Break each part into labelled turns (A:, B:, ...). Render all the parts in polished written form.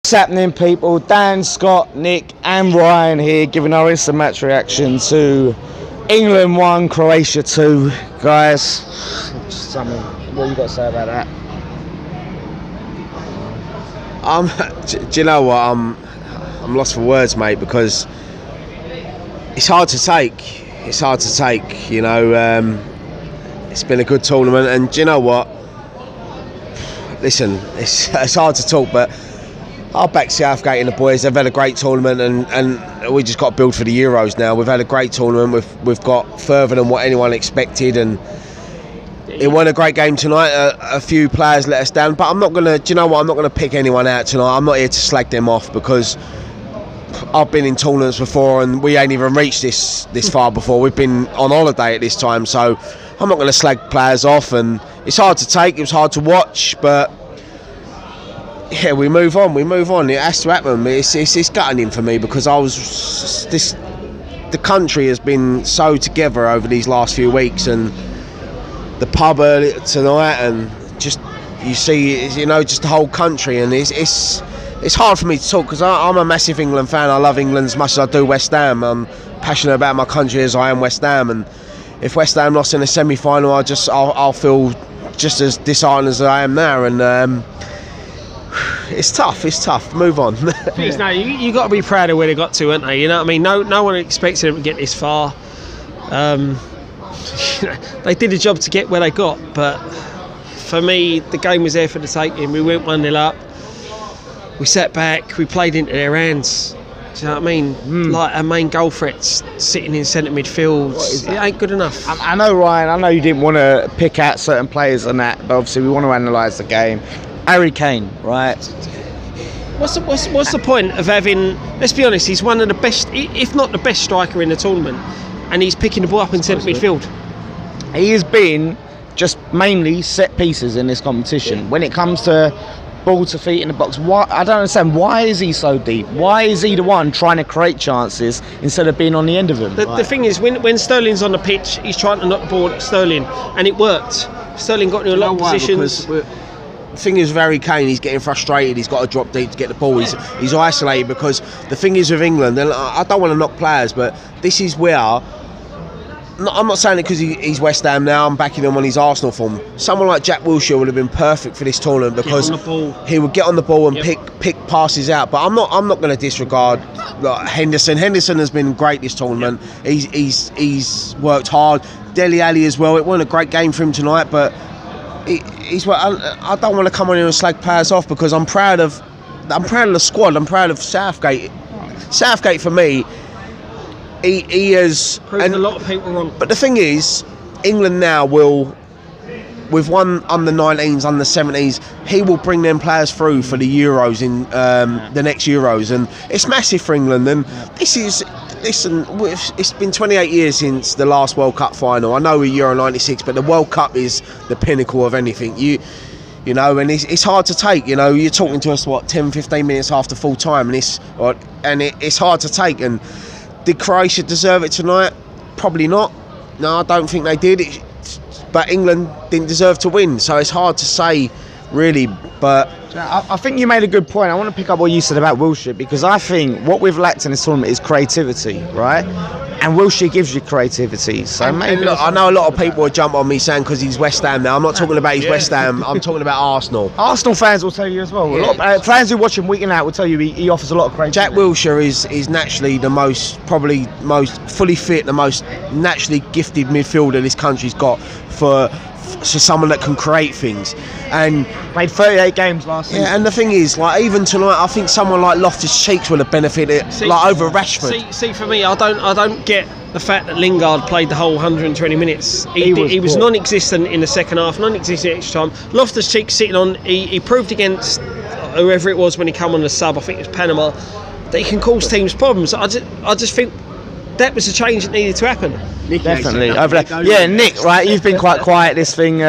A: What's happening, people? Dan, Scott, Nick and Ryan here giving our instant match reaction to England 1, Croatia 2. Guys, what you got to say about that?
B: Do you know what? I'm lost for words, mate, because it's hard to take. It's hard to take, you know. It's been a good tournament, and do you know what? Listen, it's hard to talk, but I'll back Southgate and the boys. They've had a great tournament, and we just got to build for the Euros now. We've had a great tournament. We've got further than what anyone expected, and it won a great game tonight. A few players let us down, but I'm not gonna. Do you know what? I'm not gonna pick anyone out tonight. I'm not here to slag them off because I've been in tournaments before, and we ain't even reached this far before. We've been on holiday at this time, so I'm not gonna slag players off. And it's hard to take. It was hard to watch, but yeah, we move on. It has to happen. It's gutting for me because the country has been so together over these last few weeks, and the pub early tonight, and just you see, you know, just the whole country, and it's hard for me to talk because I'm a massive England fan. I love England as much as I do West Ham. I'm passionate about my country as I am West Ham, and if West Ham lost in a semi-final, I'll feel just as disheartened as I am now, and it's tough. Move on.
C: No, you got to be proud of where they got to, aren't they? You know what I mean? No one expected them to get this far. They did a job to get where they got, but for me, the game was there for the taking. We went 1-0 up. We sat back. We played into their hands. Do you know what I mean? Like our main goal threats sitting in centre midfield. It ain't good enough.
A: I know, Ryan. I know you didn't want to pick out certain players on that, but obviously we want to analyse the game. Harry Kane, right?
C: What's the point of having? Let's be honest. He's one of the best, if not the best striker in the tournament, and he's picking the ball up in centre midfield.
A: He has been just mainly set pieces in this competition. Yeah. When it comes to ball to feet in the box, why? I don't understand. Why is he so deep? Why is he the one trying to create chances instead of being on the end of them?
C: The thing is, when Sterling's on the pitch, he's trying to knock the ball at Sterling, and it worked. Sterling got into a lot of positions.
B: The thing is, with Harry Kane, he's getting frustrated. He's got to drop deep to get the ball. He's isolated because the thing is with England, and I don't want to knock players, but this is where I'm not saying it because he's West Ham now. I'm backing him on his Arsenal form. Someone like Jack Wilshere would have been perfect for this tournament because he would get on the ball and pick passes out. But I'm not going to disregard Henderson. Henderson has been great this tournament. Yep. He's worked hard. Dele Alli as well. It wasn't a great game for him tonight, but I don't want to come on here and slag players off because I'm proud of the squad. I'm proud of Southgate. Southgate for me, he has
C: proved a lot of people wrong.
B: But the thing is, England now will, with one under 19s, under 17s, he will bring them players through for the Euros in the next Euros, and it's massive for England. And this is. Listen, it's been 28 years since the last World Cup final. I know we're Euro 96, but the World Cup is the pinnacle of anything. You know, and it's hard to take. You know, you're talking to us 10-15 minutes after full time, and it's hard to take. And did Croatia deserve it tonight? Probably not. No, I don't think they did. But England didn't deserve to win, so it's hard to say, really. But
A: I think you made a good point. I want to pick up what you said about Wilshere, because I think what we've lacked in this tournament is creativity, right? And Wilshere gives you creativity. So maybe
B: look, I know a lot of people will jump on me saying because he's West Ham now. I'm not talking about his West Ham. I'm talking about Arsenal.
A: Arsenal fans will tell you as well. Yeah. A lot of fans who watch him week in out will tell you he offers a lot of creativity.
B: Jack Wilshere is naturally the most fully fit, the most naturally gifted midfielder this country's got for someone that can create things, and
A: played 38 games last season.
B: Yeah, and the thing is, like, even tonight, I think someone like Loftus-Cheek would have benefited over Rashford.
C: See, for me, I don't get the fact that Lingard played the whole 120 minutes. He was non-existent in the second half, non-existent extra time. Loftus-Cheek sitting on, he proved against whoever it was when he came on the sub, I think it was Panama, that he can cause teams problems. I just think that was a change that needed to happen.
A: Nick, definitely. Yeah, Nick, right, you've been quite quiet this thing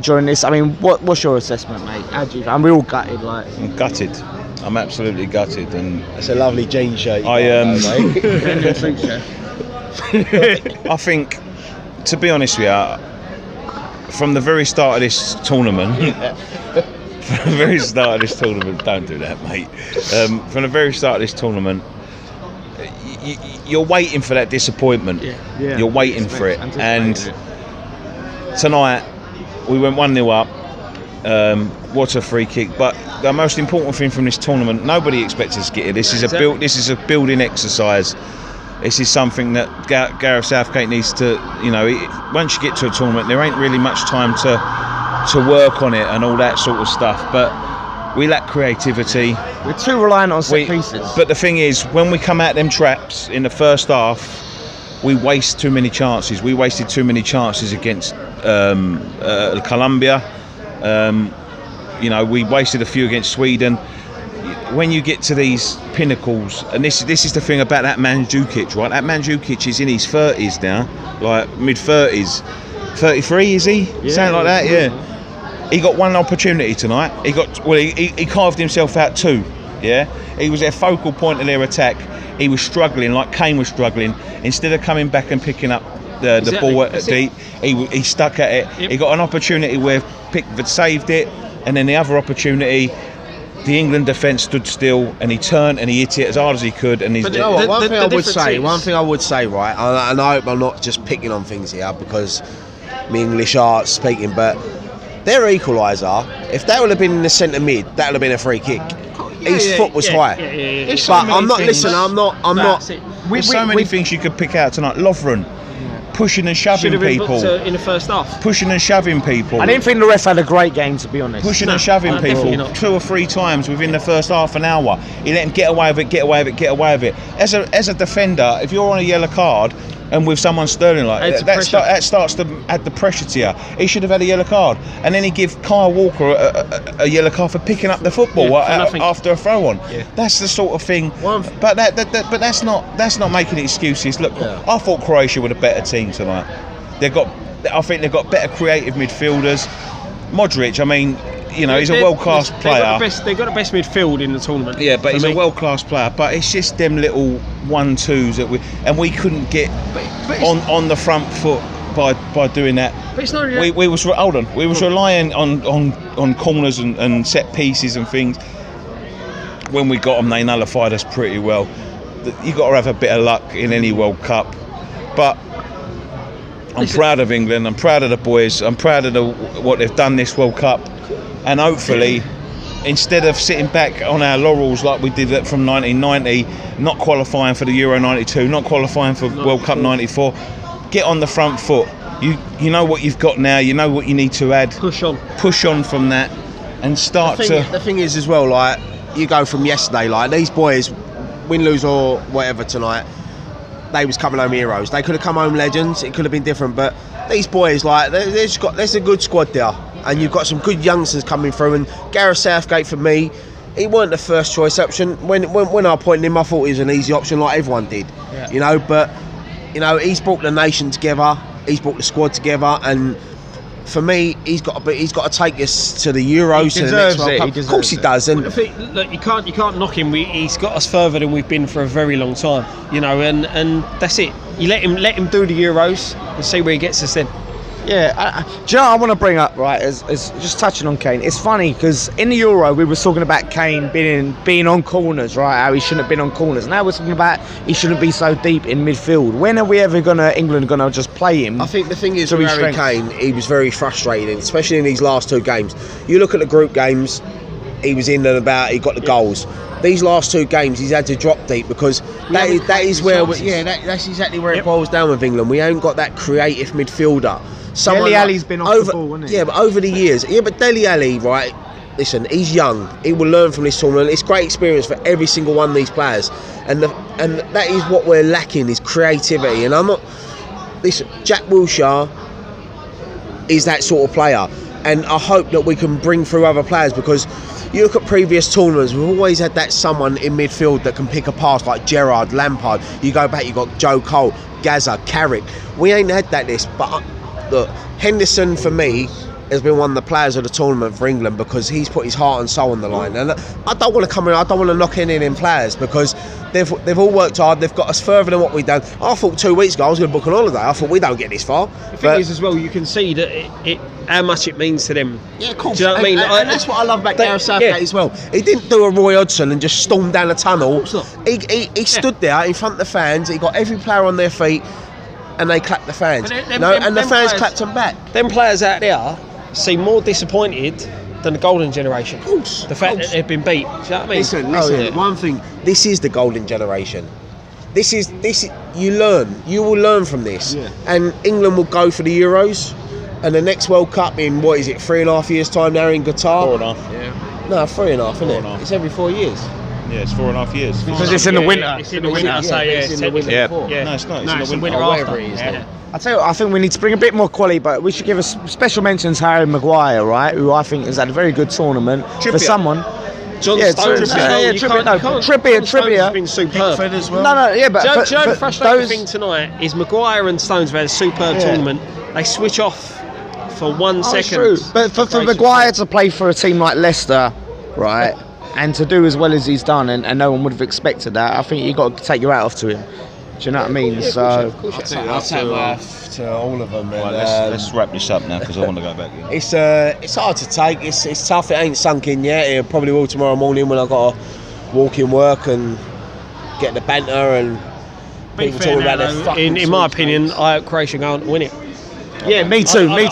A: during this. I mean, what's your assessment, mate? And we're all gutted, like.
D: I'm gutted. I'm absolutely gutted, and
B: it's a lovely jean shirt.
D: I think, to be honest with you, from the very start of this tournament, from the very start of this tournament, don't do that, mate. From the very start of this tournament, you're waiting for that disappointment.
A: Yeah.
D: You're waiting for it. And tonight, we went 1-0 up. What a free kick! But the most important thing from this tournament, nobody expects us to get here. This is a building exercise. This is something that Gareth Southgate needs to, once you get to a tournament, there ain't really much time to work on it and all that sort of stuff. But we lack creativity.
A: We're too reliant on set pieces.
D: But the thing is, when we come out them traps in the first half, we waste too many chances. We wasted too many chances against Colombia. We wasted a few against Sweden. When you get to these pinnacles, and this is the thing about that Mandzukic, right? That Mandzukic is in his 30s now, like mid-30s. 33, is he? Something like that, yeah. He got one opportunity tonight. He carved himself out two, yeah? He was their focal point of their attack. He was struggling, like Kane was struggling. Instead of coming back and picking up the ball at deep, he stuck at it. Yep. He got an opportunity where Pickford saved it, and then the other opportunity, the England defence stood still, and he turned and he hit it as hard as he could. And
B: but you know what? One thing I would say, right, and I hope I'm not just picking on things here because my English are speaking, but their equaliser, if that would have been in the centre mid, that would have been a free kick. His foot was high. But I'm not. Listen, I'm not.
D: There's so many things you could pick out tonight. Lovren pushing and shoving people
C: in the first half.
D: Pushing and shoving people.
A: I didn't think the ref had a great game, to be honest.
D: Pushing and shoving people 2 or 3 times within the first half an hour. He let him get away with it. As a defender, if you're on a yellow card and with someone sterling like that starts to add the pressure to you. He should have had a yellow card, and then he give Kyle Walker a yellow card for picking up the football after a throw on. Yeah. That's the sort of thing. But that's not making excuses. Look, I thought Croatia were the better team tonight. I think they've got better creative midfielders. Modric, I mean, he's a world-class player.
C: They've got the best midfield in the tournament.
D: Yeah, but he's a world-class player. But it's just them little 1-2s that we couldn't get on the front foot by doing that.
C: But it's not
D: really. We was relying on corners and set pieces and things. When we got them, they nullified us pretty well. You got to have a bit of luck in any World Cup, but. I'm proud of England. I'm proud of the boys. I'm proud of what they've done this World Cup, and hopefully, instead of sitting back on our laurels like we did from 1990, not qualifying for the Euro 92, not qualifying for World Cup 94, get on the front foot. You know what you've got now. You know what you need to add.
C: Push on from that,
B: and start The thing is as well, like you go from yesterday, like these boys, win, lose or whatever tonight. They was coming home heroes. They could have come home legends. It could have been different, but these boys, like, there's a good squad there, and you've got some good youngsters coming through. And Gareth Southgate, for me, he weren't the first choice option. When I appointed him, I thought he was an easy option, like everyone did. Yeah. But he's brought the nation together. He's brought the squad together, and for me, he's got to take us to the Euros, to the next World Cup. Of course he does. And
C: look, you can't knock him. He's got us further than we've been for a very long time. And that's it. You let him do the Euros and see where he gets us then.
A: Yeah, do you know what I want to bring up, right, is just touching on Kane. It's funny because in the Euro we were talking about Kane being on corners, right, how he shouldn't have been on corners. Now we're talking about he shouldn't be so deep in midfield. When are we ever England going to just play him?
B: I think the thing is with Harry Kane, he was very frustrating, especially in these last 2 games. You look at the group games, he was in and about, he got the goals. These last 2 games, he's had to drop deep because that's exactly where it boils down with England. We ain't got that creative midfielder.
A: Dele Alli's been off the ball, hasn't he?
B: Yeah, but over the years, but Dele Alli, right? Listen, he's young. He will learn from this tournament. It's great experience for every single one of these players, and that is what we're lacking is creativity. And I'm not. Listen, Jack Wilshere is that sort of player, and I hope that we can bring through other players because you look at previous tournaments, we've always had that someone in midfield that can pick a pass like Gerrard, Lampard. You go back, you got Joe Cole, Gazza, Carrick. We ain't had that but. Look, Henderson for me has been one of the players of the tournament for England because he's put his heart and soul on the line. And I don't want to come in, I don't want to knock any in players because they've all worked hard, they've got us further than what we've done. I thought 2 weeks ago I was going to book an holiday. I thought we don't get this far.
C: The thing is as well, you can see that how much it means to them.
B: Yeah, of course.
C: Do you know what I mean?
B: And that's what I love about Gareth Southgate as well. He didn't do a Roy Hodgson and just storm down the tunnel. He stood there in front of the fans, he got every player on their feet and they clapped the fans. And the fans clapped them back.
C: Them players out there seem more disappointed than the golden generation.
B: Of course.
C: The fact that they've been beat. Do you know what I mean?
B: Listen, one thing, this is the golden generation. This you will learn from this. Yeah. And England will go for the Euros and the next World Cup in, 3.5 years time now in Qatar?
D: 4.5.
B: Yeah. No, 3.5, isn't it? It's every 4 years.
D: Yeah, it's 4.5 years.
A: Because it's in the winter.
C: It's in the winter, so it's in the winter.
D: Yeah.
C: No,
D: it's not.
C: It's in the winter after.
A: I tell you, I think we need to bring a bit more quality, but we should give a special mention to Harry Maguire, right? Who I think has had a very good tournament for someone.
C: John Stones.
A: Trippier
C: has been superb.
B: As well.
A: But
C: Do you know the frustrating thing tonight is Maguire and Stones have had a superb tournament. They switch off for 1 second.
A: True. But for Maguire to play for a team like Leicester, right, and to do as well as he's done, and no one would have expected that, I think you've got to take your hat off to him. Do you know what I mean?
B: Yeah, I'll take my hat to all of them.
D: Right, let's wrap this up now because I want to go back in.
B: It's hard to take. It's tough. It ain't sunk in yet. It probably will tomorrow morning when I've got to walk in work and get the banter and people talking about their fucking.
C: In my opinion, I hope Croatia go on to win it.
A: Yeah, me too.
D: I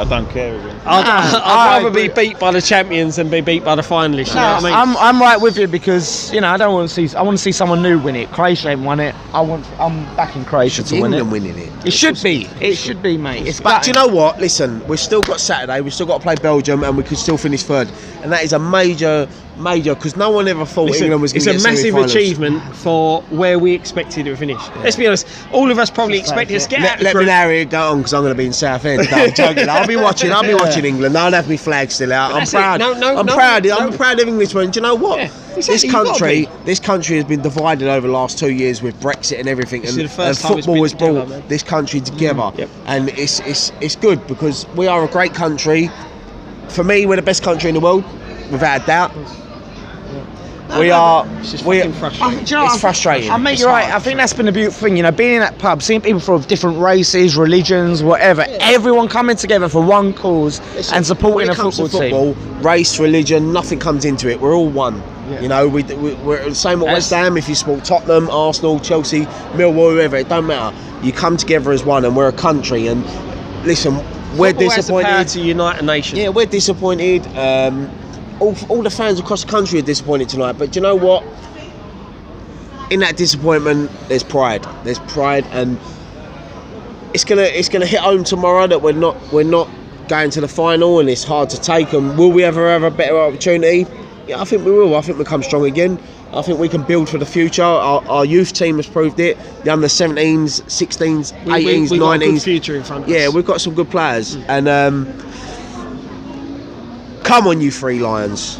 D: don't care.
C: I'd rather be beat by the champions than be beat by the finalists. You know what I mean?
A: I'm right with you because I don't want to see. I want to see someone new win it. Croatia ain't won it. I'm backing Croatia to win it.
B: England winning it.
A: It should be. It should be, mate.
B: But do you know what? Listen, we've still got Saturday. We've still got to play Belgium, and we could still finish third. And that is a major because no one ever thought England was going to get
C: It's a massive achievement for where we expected to finish. Yeah. Let's be honest, all of us probably expected us to get out.
B: Let me narrow it go on because I'm going to be in Southend. No, I'm joking. I'll be watching England. I'll have my flag still out. I'm proud. I'm proud of Englishmen. Do you know what?
C: Yeah, exactly.
B: This country has been divided over the last 2 years with Brexit and everything, and football has brought this country together. And it's good because we are a great country. For me, we're the best country in the world, without a doubt. It's frustrating.
A: I mean, you're right. I think that's been a beautiful thing. Being in that pub, seeing people from different races, religions, whatever, everyone coming together for one cause and supporting a football team.
B: Race, religion, nothing comes into it. We're all one. Yeah. We're the same at West Ham. If you support Tottenham, Arsenal, Chelsea, Millwall, whoever, it don't matter. You come together as one, and we're a country. And listen, we're disappointed.
C: Has the power to unite a nation.
B: Yeah, we're disappointed. All the fans across the country are disappointed tonight, but do you know what? In that disappointment, there's pride. There's pride, and it's gonna hit home tomorrow that we're not going to the final, and it's hard to take. And will we ever have a better opportunity? Yeah, I think we will. I think we'll come strong again. I think we can build for the future. Our youth team has proved it. The under 17s, 16s, 18s, 19s.
C: We've got a good future in front of us.
B: Yeah, we've got some good players, and. Come on, you three Lions.